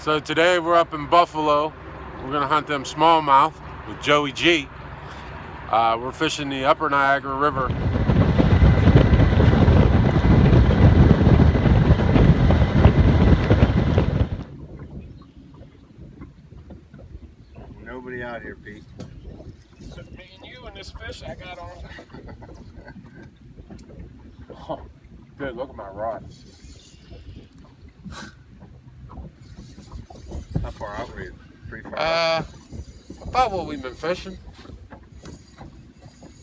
So today we're up in Buffalo. We're gonna hunt them smallmouth with Joey G. We're fishing the upper Niagara River. Nobody out here, Pete. Just me and you and this fish I got on. Oh, good, look at my rod. How far out were you? Pretty far out? About what we've been fishing.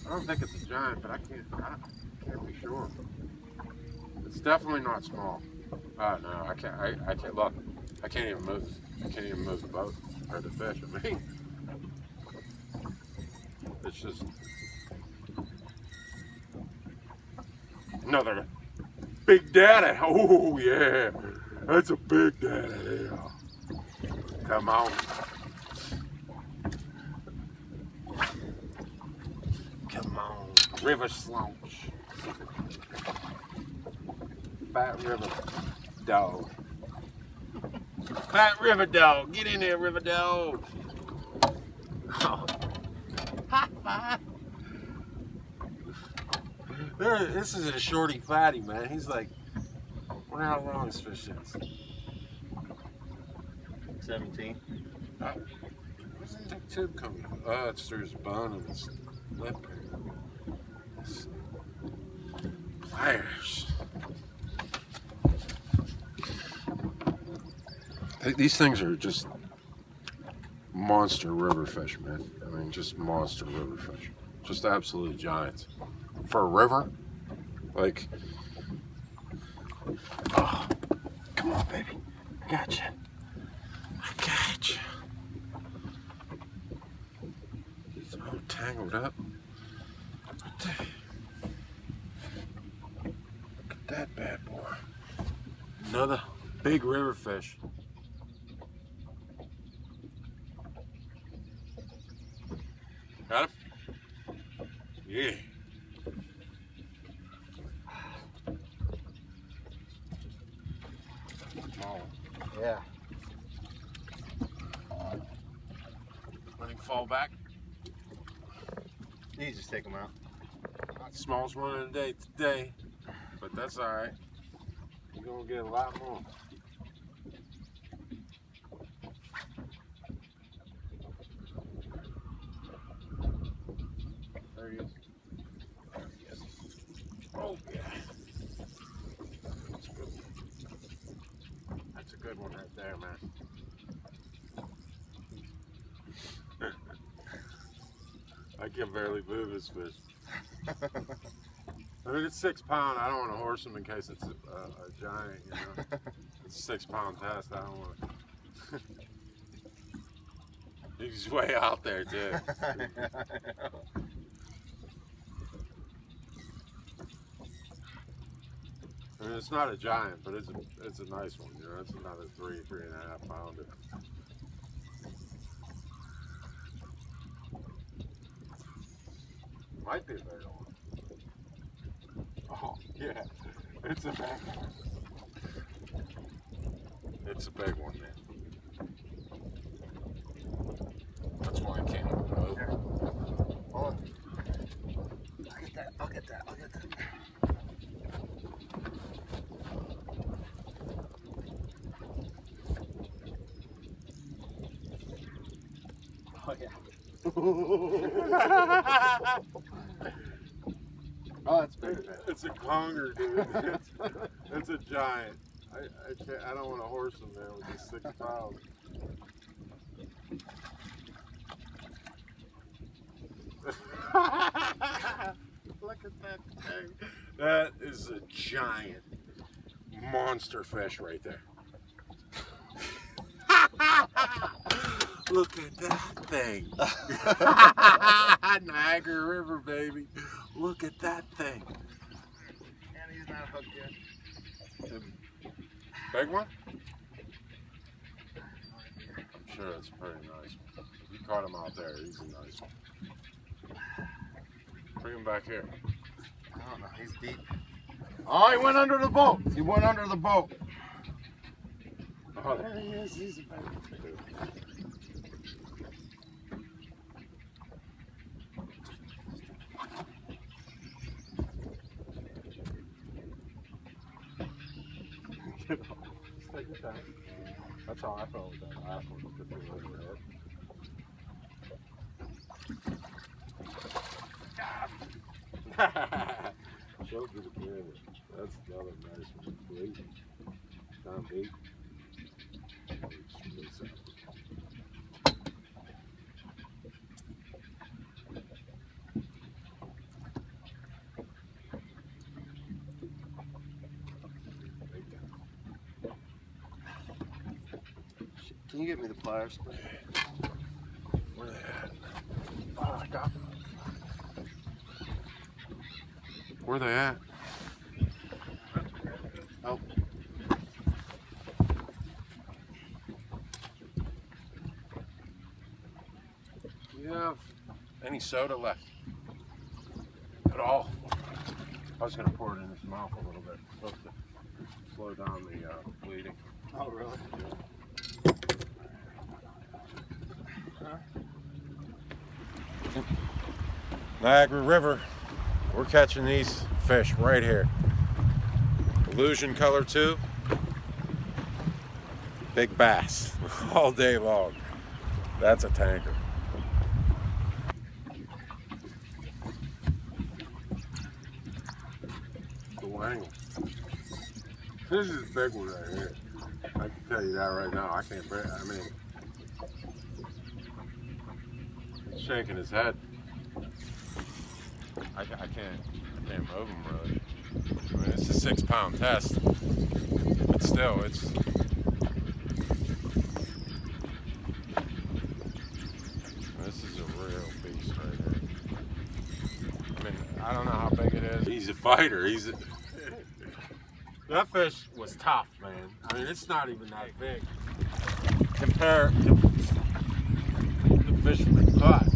I don't think it's a giant, but I can't be sure. It's definitely not small. No, I can't look. I can't even move. I can't even move the boat or the fish. I mean, it's just another big daddy. Oh yeah, that's a big daddy. Yeah. Come on. Come on, river slouch. Fat river dog. Fat river dog. Get in there, river dog. Oh. This is a shorty fatty, man. He's like, I wonder how long this fish is. 17. Where's that tube coming out? Oh, it's through his bone and his lip. Pliers. These things are just monster river fish, man. I mean, just monster river fish. Just absolute giants. For a river, like, oh, come on, baby. I got you. I got you. It's all tangled up. Look at that bad boy. Another big river fish. Got him? Yeah. Yeah. Let him fall back. You just take them out. Smallest one of the day today, but that's all right. You're gonna get a lot more. There he is. There he is. Oh yeah. That's a good one. That's a good one right there, man. I can barely move this fish. I mean, it's 6 pounds. I don't want to horse him in case it's a giant, you know. It's a 6 pound test. I don't want to. He's way out there, too. I mean, it's not a giant, but it's a nice one, you know. It's another 3.5 pounder. Might be a bigger one. Oh, yeah. It's a big one. It's a big one, man. That's why I can't move. Here. Hold on. I'll get that. I'll get that. I'll get that. Oh, yeah. Oh, that's big. It's a conger, dude. It's a giant. I don't want to horse him there with his 6 pounds. Look at that thing. That is a giant monster fish right there. Look at that thing. Niagara River, baby. Look at that thing. And he's not hooked yet. Big one? I'm sure that's a pretty nice one. You caught him out there. He's a nice one. Bring him back here. I don't know. He's deep. Oh, he went under the boat. He went under the boat. Oh, there he is. He's a baby too. Take your time. That's how I felt with that last one. Just a little bit. Show to the camera. That's another nice one. Great. Tom bait. Can you get me the pliers, please? Where they at? Oh, I got them. Where they at? Oh. Do you have any soda left? At all? I was gonna pour it in his mouth a little bit, supposed to slow down the bleeding. Oh, really? Niagara River, we're catching these fish right here. Illusion color tube, big bass all day long. That's a tanker. The wangle. This is a big one right here. I can tell you that right now. I can't bear it. I mean, he's shaking his head. I can't move him really. I mean, it's a 6-pound test, but still, it's. This is a real beast right here. I mean, I don't know how big it is. He's a fighter. That fish was tough, man. I mean, it's not even that big. Compare to the fish we caught.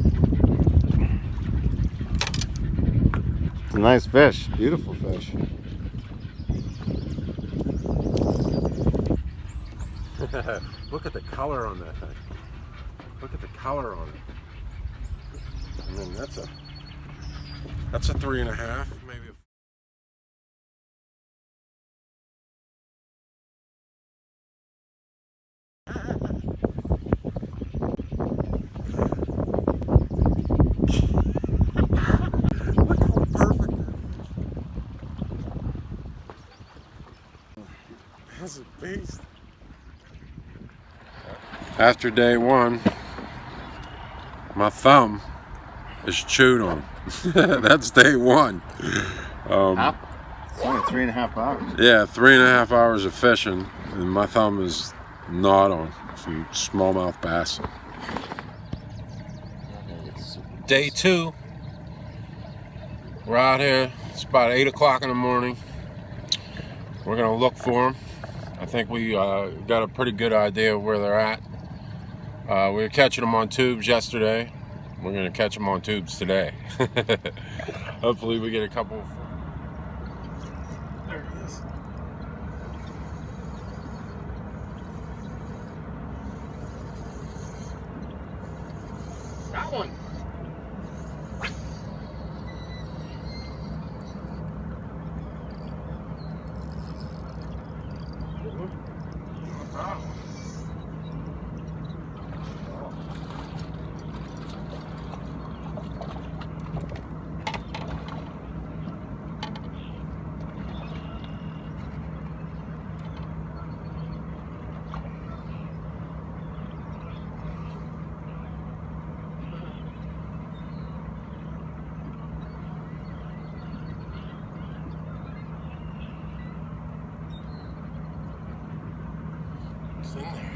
It's a nice fish. Beautiful fish. Look at the color on that thing. Look at the color on it. I mean, that's a 3.5, maybe a. Look how perfect that is. That's a beast. After day one, my thumb is chewed on. That's day one. It's only 3.5 hours. Yeah, 3.5 hours of fishing, and my thumb is gnawed on some smallmouth bass. Day two, we're out here. It's about 8 o'clock in the morning. We're gonna look for them. I think we got a pretty good idea of where they're at. We were catching them on tubes yesterday. We're gonna catch them on tubes today. Hopefully we get a couple. There it is. Got one. Oh. It's in there.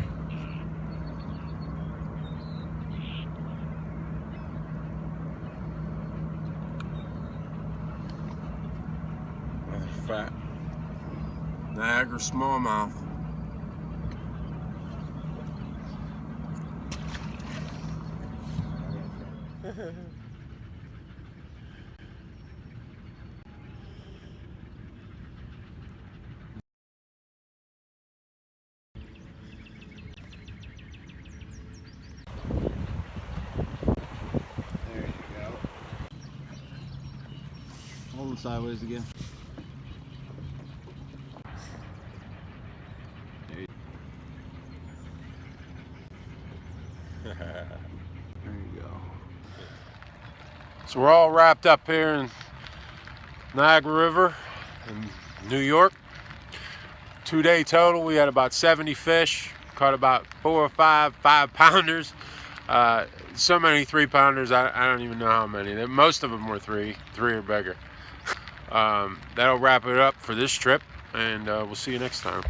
Another fat Niagara smallmouth. Pull it sideways again. There you go. So we're all wrapped up here in Niagara River in New York. 2-day total. We had about 70 fish. Caught about 4 or 5 5-pounders. So many 3-pounders, I don't even know how many. Most of them were 3 or bigger. That'll wrap it up for this trip, and we'll see you next time.